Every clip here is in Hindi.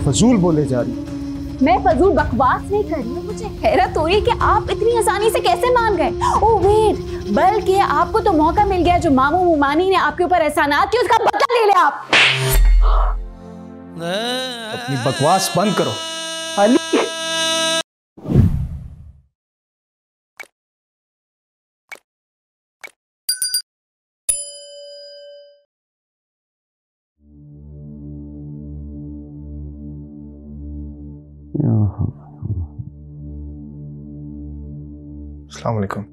फजूल बोले जा रही। मैं फजूल बकवास नहीं कर रही हूँ। मुझे हैरत हो रही है कि आप इतनी आसानी से कैसे मान गए। ओह वेट, बल्कि आपको तो मौका मिल गया जो मामू मुमानी ने आपके ऊपर एहसानात किए उसका बदला ले ले आप। अपनी बकवास बंद करो अली। अस्सलाम वालेकुम।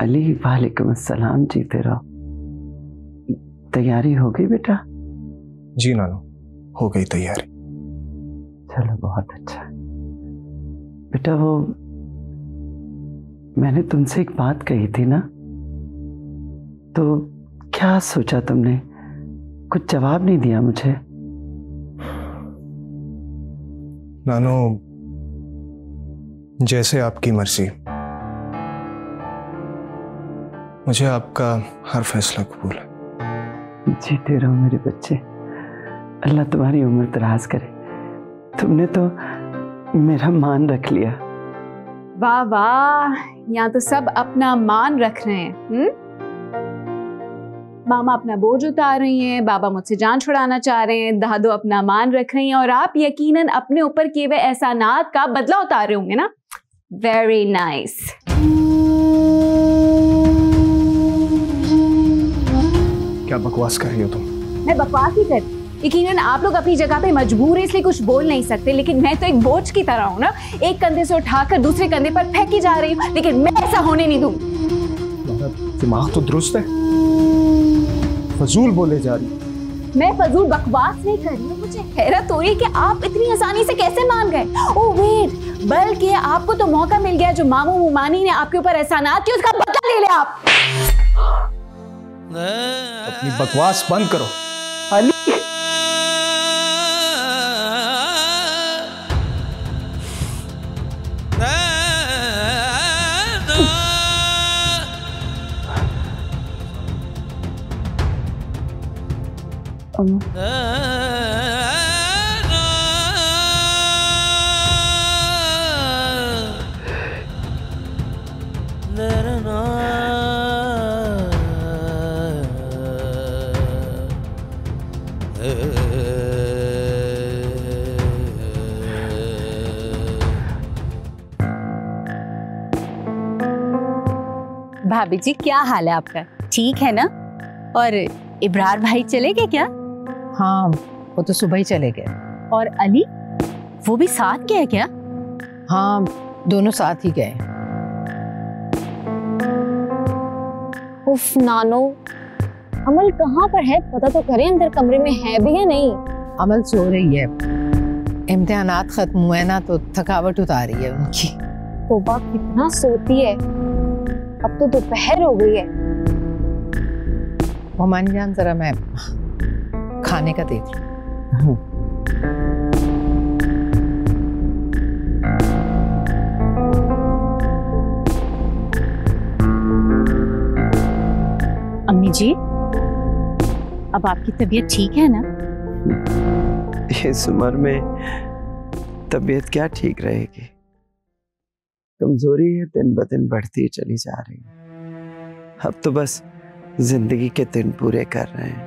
अली वालेकुम अस्सलाम। जीते रहो। तैयारी हो गई बेटा? जी नानू, हो गई तैयारी। चलो बहुत अच्छा। बेटा वो मैंने तुमसे एक बात कही थी ना, तो क्या सोचा तुमने? कुछ जवाब नहीं दिया मुझे। नानू जैसे आपकी मर्जी, मुझे आपका हर फैसला कबूल है। जीते रहो मेरे बच्चे, अल्लाह तुम्हारी उम्र दराज करे। तुमने तो मेरा मान रख लिया। वाह वाह, यहाँ तो सब अपना मान रख रहे हैं। मामा अपना बोझ उतार रही हैं, बाबा मुझसे जान छुड़ाना चाह रहे हैं, दादो अपना मान रख रही हैं और आप यकीनन अपने ऊपर किए हुए एहसानात का बदला उतार रहे होंगे ना। Very nice. क्या बकवास कर रही हो तुम? मैं बकवास ही कर, यकीनन आप लोग अपनी जगह पे मजबूर है इसलिए कुछ बोल नहीं सकते, लेकिन मैं तो एक बोझ की तरह हूँ ना, एक कंधे से उठाकर दूसरे कंधे पर फेंकी जा रही हूँ, लेकिन मैं ऐसा होने नहीं दूंगी। दिमाग तो दुरुस्त है, फजूल बोले जा रही। मैं फजूल बकवास नहीं कर रही हूँ। मुझे हैरत हो रही है कि आप इतनी आसानी से कैसे मान गए। ओह वेट, बल्कि आपको तो मौका मिल गया जो मामू मुमानी ने आपके ऊपर एहसानात किए उसका बदला ले ले आप। अपनी बकवास बंद करो अली। भाभी जी क्या हाल है आपका? ठीक है ना? और इब्रार भाई चले गए क्या? हाँ वो तो सुबह ही चले गए। और अली वो भी साथ गया क्या? हाँ दोनों साथ ही गए। उफ नानो, अमल कहाँ पर है पता तो करें, अंदर कमरे में है भी या नहीं। अमल सो रही है, इम्तिहानात खत्म हुए ना तो थकावट उतार रही है उनकी। तोबा कितना सोती है, अब तो दोपहर हो गई है। मोमानी जान जरा मैं खाने का देख लूं। अम्मी जी अब आपकी तबीयत ठीक है ना? इस उम्र में तबीयत क्या ठीक रहेगी, कमजोरी है दिन ब दिन बढ़ती चली जा रही है। अब तो बस जिंदगी के दिन पूरे कर रहे हैं।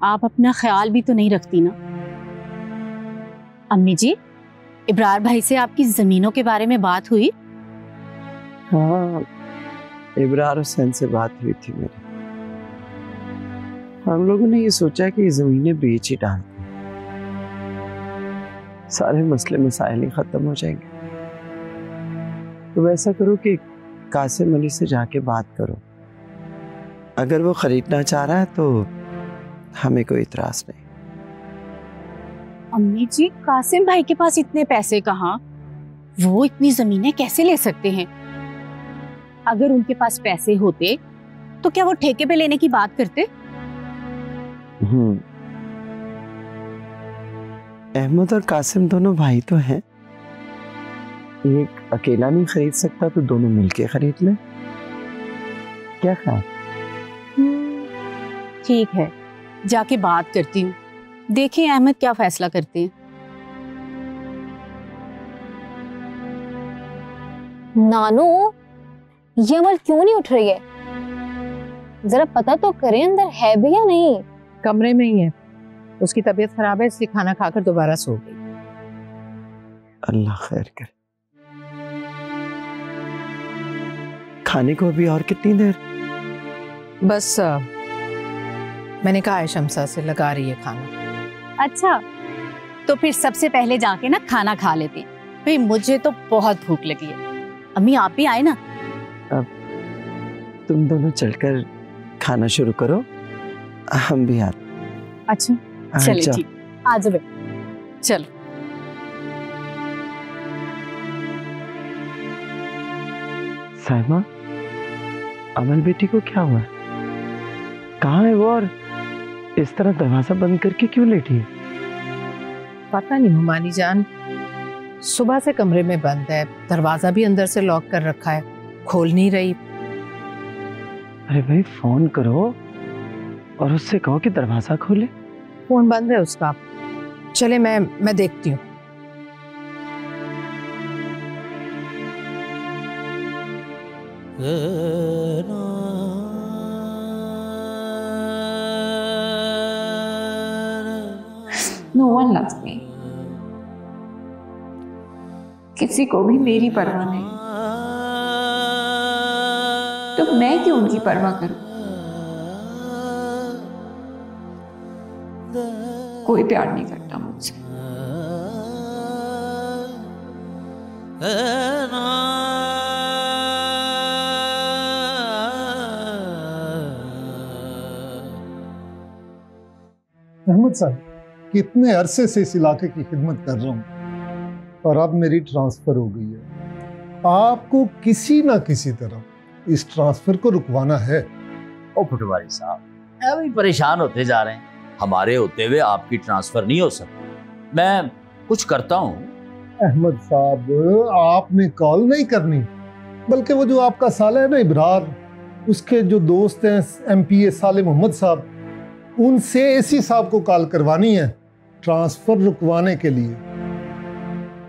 आप अपना ख्याल भी तो नहीं रखती ना। अम्मी जी इब्रार भाई से आपकी जमीनों के बारे में बात हुई? हाँ इब्रार हुसैन से बात हुई थी मेरी। हम लोगों ने ये सोचा कि जमीनें बेच ही डाल दें, सारे मसले मसाइल ही खत्म हो जाएंगे। तो वैसा करो कि कासिम अली से जाके बात करो, अगर वो खरीदना चाह रहा है तो हमें कोई इतराज नहीं। अम्मी जी कासिम भाई के पास इतने पैसे कहाँ, वो इतनी जमीनें कैसे ले सकते हैं? अगर उनके पास पैसे होते तो क्या वो ठेके पे लेने की बात करते? अहमद और कासिम दोनों भाई तो हैं, एक अकेला नहीं खरीद सकता तो दोनों मिलके खरीद लें। क्या ख्याल? ठीक है जाके बात करती हूँ, देखिए अहमद क्या फैसला करते हैं। नानू, ये अमल क्यों नहीं उठ रही है? जरा पता तो करें अंदर है भी या नहीं। कमरे में ही है, उसकी तबीयत खराब है इसलिए खाना खाकर दोबारा सो गई। अल्लाह खैर करे। खाने को अभी और कितनी देर? बस मैंने कहा है शमसा से लगा रही है खाना। अच्छा, तो फिर सबसे पहले जाके ना खाना खा लेते हैं। भाई मुझे तो बहुत भूख लगी है। अम्मी आप भी आए ना। अब तुम दोनों चलकर खाना शुरू करो, हम भी आते। अच्छा चलिए ठीक, आ जाओ चलो। साइमा, अमल बेटी को क्या हुआ? कहाँ है वो और इस तरह दरवाजा बंद करके क्यों लेटी है? पता नहीं हुमानी जान, सुबह से कमरे में बंद है, दरवाजा भी अंदर से लॉक कर रखा है, खोल नहीं रही। अरे भाई फोन करो और उससे कहो कि दरवाजा खोले। फोन बंद है उसका। चले मैं देखती हूँ। No one loves me. किसी को भी मेरी परवाह नहीं, तो मैं क्यों उनकी परवाह करूं? कोई प्यार नहीं करता मुझसे। अहमद साहब, कितने अरसे से इस इलाके की खिदमत कर रहा हूँ और अब मेरी ट्रांसफर हो गई है। आपको किसी ना किसी तरह इस ट्रांसफर को रुकवाना है। ओ पटवारी साहब, अभी परेशान होते जा रहे हैं। हमारे होते हुए आपकी ट्रांसफर नहीं हो सकती। मैं कुछ करता हूँ। अहमद साहब, आपने कॉल नहीं करनी, बल्कि वो जो आपका साला है ना इब्रार, उसके जो दोस्त हैं MPA साले मोहम्मद साहब, उनसे एसी साहब को कॉल करवानी है ट्रांसफर रुकवाने के लिए।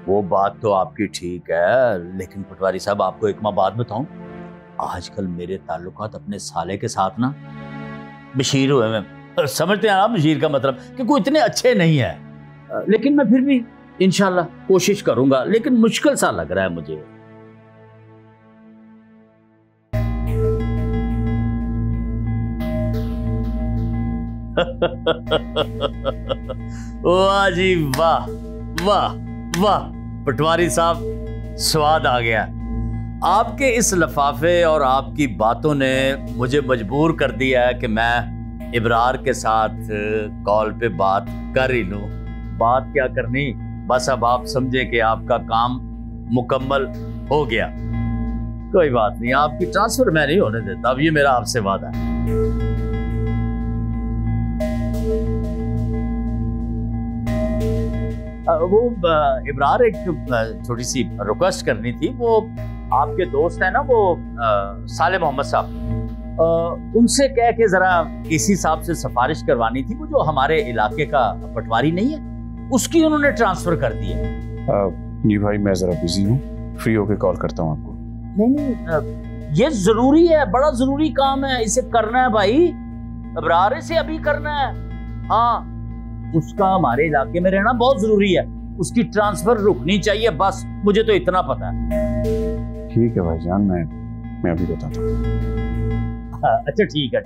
वो बात तो आपकी ठीक है, लेकिन पटवारी साहब आपको एक मैं बात बताऊं, आजकल मेरे ताल्लुकात अपने साले के साथ ना बशीर हुए में, समझते हैं आप बशीर का मतलब कि कोई इतने अच्छे नहीं है। लेकिन मैं फिर भी इंशाल्लाह कोशिश करूंगा, लेकिन मुश्किल सा लग रहा है मुझे। वाह जी वाह, वाह वाह पटवारी साहब, स्वाद आ गया। आपके इस लफाफे और आपकी बातों ने मुझे मजबूर कर दिया है कि मैं इब्रार के साथ कॉल पे बात कर ही लूं। बात क्या करनी, बस अब आप समझें कि आपका काम मुकम्मल हो गया। कोई बात नहीं, आपकी ट्रांसफर मैं नहीं होने देता, अब ये मेरा आपसे वादा है। वो इब्रार, एक छोटी सी रिक्वेस्ट करनी थी। वो आपके दोस्त है ना वो साले मोहम्मद साहब, उनसे कह के जरा किसी साहब से सिफारिश करवानी थी। वो जो हमारे इलाके का पटवारी नहीं है, उसकी उन्होंने ट्रांसफर कर दी है। जी भाई, मैं जरा बिजी हूँ, फ्री होके कॉल करता हूँ आपको। नहीं, ये जरूरी है, बड़ा जरूरी काम है, इसे करना है भाई। इब्रार से अभी करना है। हाँ, उसका हमारे इलाके में रहना बहुत जरूरी है, उसकी ट्रांसफर रुकनी चाहिए, बस मुझे तो इतना पता है। ठीक है भाईजान, मैं अभी बताता हूँ। अच्छा ठीक है,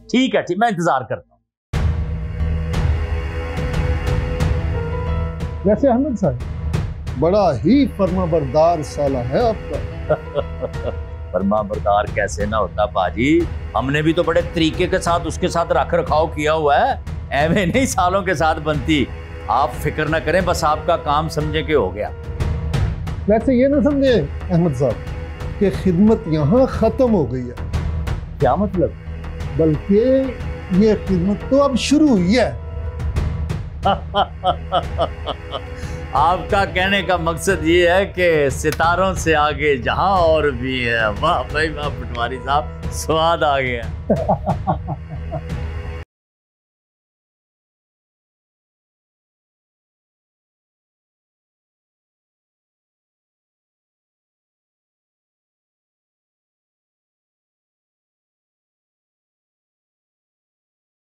ठीक है, मैं इंतजार करता हूँ। वैसे अहमद साहब, बड़ा ही फर्माबरदार साला है आपका। फर्माबरदार कैसे ना होता बाजी, हमने भी तो बड़े तरीके के साथ उसके साथ रख रखाव किया हुआ है, ऐਵੇਂ नहीं सालों के साथ बनती। आप फिक्र ना करें, बस आपका काम समझे कि हो गया। वैसे ये ना समझे अहमद साहब कि खिदमत यहाँ खत्म हो गई है। क्या मतलब? बल्कि ये खिदमत तो अब शुरू हुई है। आपका कहने का मकसद ये है कि सितारों से आगे जहां और भी है। वाह भाई वाह पटवारी साहब, स्वाद आ गया।